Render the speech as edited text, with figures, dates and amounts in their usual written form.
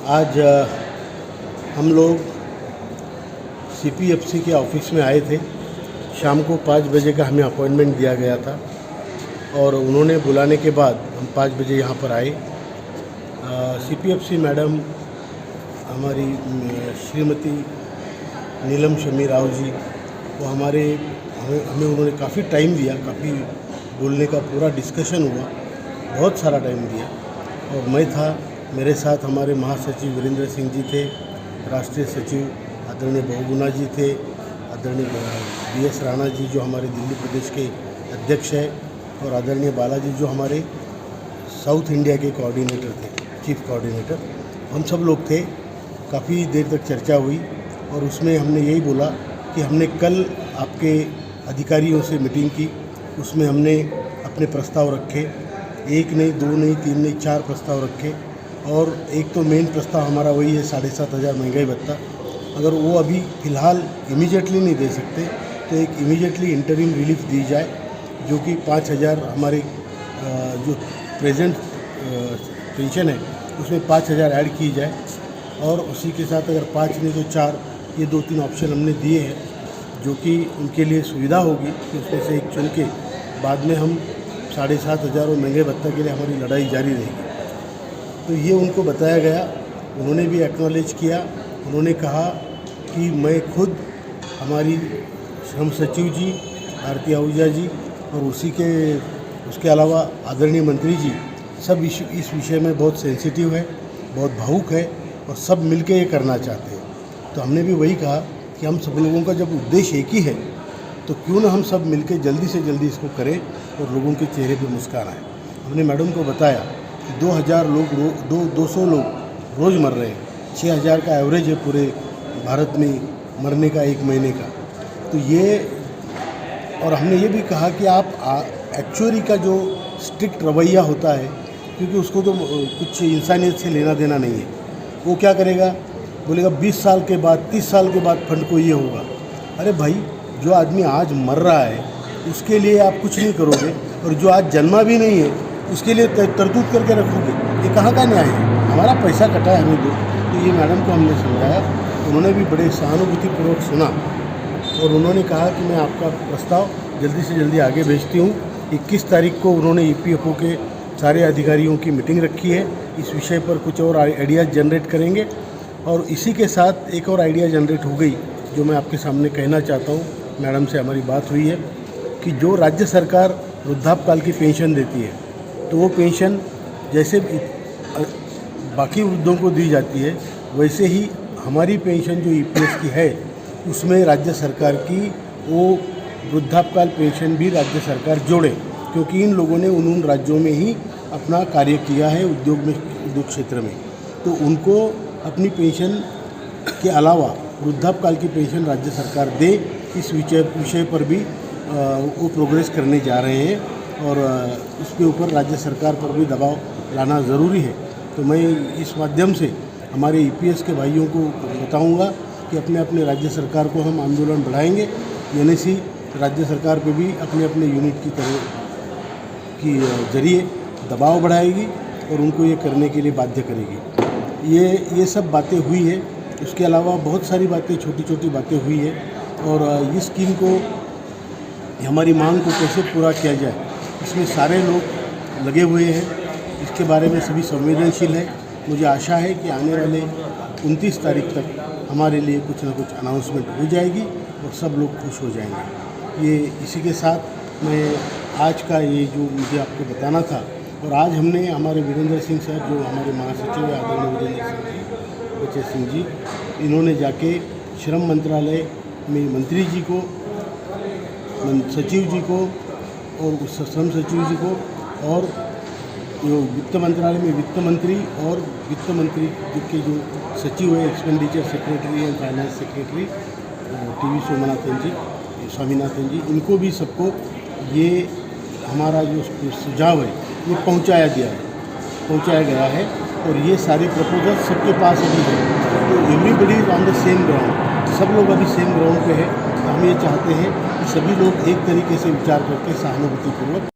आज हम लोग सीपीएफसी के ऑफिस में आए थे। शाम को 5 बजे का हमें अपॉइंटमेंट दिया गया था और उन्होंने बुलाने के बाद हम 5 बजे यहाँ पर आए। सीपीएफसी मैडम हमारी श्रीमती नीलम शमी राव जी, वो हमें उन्होंने काफ़ी टाइम दिया, काफ़ी बोलने का पूरा डिस्कशन हुआ, बहुत सारा टाइम दिया। और मैं था, मेरे साथ हमारे महासचिव वीरेंद्र सिंह जी थे, राष्ट्रीय सचिव आदरणीय बहुगुणा जी थे, आदरणीय BS राणा जी जो हमारे दिल्ली प्रदेश के अध्यक्ष हैं, और आदरणीय बालाजी जो हमारे साउथ इंडिया के कोऑर्डिनेटर थे, चीफ कोऑर्डिनेटर। हम सब लोग थे। काफ़ी देर तक चर्चा हुई और उसमें हमने यही बोला कि हमने कल आपके अधिकारियों से मीटिंग की, उसमें हमने अपने प्रस्ताव रखे, 1 नहीं, 2 नहीं, 3 नहीं, 4 प्रस्ताव रखे। और एक तो मेन प्रस्ताव हमारा वही है 7,500 महंगाई भत्ता। अगर वो अभी फ़िलहाल इमीडिएटली नहीं दे सकते तो एक इमीडिएटली इंटरिम रिलीफ दी जाए, जो कि 5,000 हमारे जो प्रेजेंट पेंशन है उसमें 5,000 ऐड की जाए। और उसी के साथ अगर 5 नहीं तो 4, ये 2-3 ऑप्शन हमने दिए हैं जो कि उनके लिए सुविधा होगी कि उसमें से एक चुन के बाद में हम 7,500 और महंगे भत्ता के लिए हमारी लड़ाई जारी रहेगी। तो ये उनको बताया गया, उन्होंने भी एक्नॉलेज किया। उन्होंने कहा कि मैं खुद, हमारी श्रम सचिव जी आरती आहूजा जी और उसके अलावा आदरणीय मंत्री जी, सब इस विषय में बहुत सेंसिटिव है, बहुत भावुक है और सब मिलके ये करना चाहते हैं। तो हमने भी वही कहा कि हम सब लोगों का जब उद्देश्य एक ही है तो क्यों ना हम सब मिलके जल्दी से जल्दी इसको करें और लोगों के चेहरे पे मुस्कान आए। हमने मैडम को बताया कि 200 लोग रोज़ मर रहे हैं, 6,000 का एवरेज है पूरे भारत में मरने का 1 महीने का। तो ये, और हमने ये भी कहा कि आप एक्चुअली का जो स्ट्रिक्ट रवैया होता है, क्योंकि उसको तो कुछ इंसानियत से लेना देना नहीं है, वो क्या करेगा, बोलेगा 20 साल के बाद, 30 साल के बाद फंड को ये होगा। अरे भाई, जो आदमी आज मर रहा है उसके लिए आप कुछ नहीं करोगे और जो आज जन्मा भी नहीं है उसके लिए तरतूत करके रखोगे, ये कहाँ का न्याय है? हमारा पैसा कटा है, हमें दो। तो ये मैडम को हमने समझाया, उन्होंने भी बड़े सहानुभूतिपूर्वक सुना और उन्होंने कहा कि मैं आपका प्रस्ताव जल्दी से जल्दी आगे भेजती हूँ। 21 तारीख को उन्होंने EPFO के सारे अधिकारियों की मीटिंग रखी है, इस विषय पर कुछ और आइडियाज़ जनरेट करेंगे। और इसी के साथ एक और आइडिया जनरेट हो गई जो मैं आपके सामने कहना चाहता हूँ। मैडम से हमारी बात हुई है कि जो राज्य सरकार वृद्धापकाल की पेंशन देती है, तो वो पेंशन जैसे बाकी वृद्धों को दी जाती है, वैसे ही हमारी पेंशन जो EPS की है उसमें राज्य सरकार की वो वृद्धापकाल पेंशन भी राज्य सरकार जोड़े, क्योंकि इन लोगों ने उन राज्यों में ही अपना कार्य किया है उद्योग क्षेत्र में। तो उनको अपनी पेंशन के अलावा वृद्धापकाल की पेंशन राज्य सरकार दे, इस विषय पर भी वो प्रोग्रेस करने जा रहे हैं और उसके ऊपर राज्य सरकार पर भी दबाव लाना ज़रूरी है। तो मैं इस माध्यम से हमारे EPS के भाइयों को बताऊंगा कि अपने अपने राज्य सरकार को हम आंदोलन बढ़ाएंगे। NSE राज्य सरकार पे भी अपने अपने यूनिट की जरिए दबाव बढ़ाएगी और उनको ये करने के लिए बाध्य करेगी। ये सब बातें हुई है। इसके अलावा बहुत सारी बातें, छोटी छोटी बातें हुई है। और इस स्कीम को, हमारी मांग को कैसे पूरा किया जाए, इसमें सारे लोग लगे हुए हैं। इसके बारे में सभी संवेदनशील है। मुझे आशा है कि आने वाले 29 तारीख तक हमारे लिए कुछ ना कुछ अनाउंसमेंट हो जाएगी और सब लोग खुश हो जाएंगे। ये इसी के साथ मैं आज का ये जो मुझे आपको बताना था, और आज हमने हमारे वीरेंद्र सिंह सर, जो हमारे महासचिव है आदरणीय वीरेंद्र सिंह जी, इन्होंने जाके श्रम मंत्रालय में मंत्री जी को, सचिव जी को और श्रम सचिव जी को, और जो वित्त मंत्रालय में वित्त मंत्री और वित्त मंत्री के जो सचिव है, expenditure secretary and finance secretary TV Swaminathan ji, इनको भी सबको ये हमारा जो सुझाव है ये पहुंचाया गया है और ये सारी प्रपोजल सबके पास अभी है। तो everybody is on the same ground, सब लोग अभी सेम ग्राउंड पे है। तो हम ये चाहते हैं कि सभी लोग एक तरीके से विचार करके सहानुभूतिपूर्वक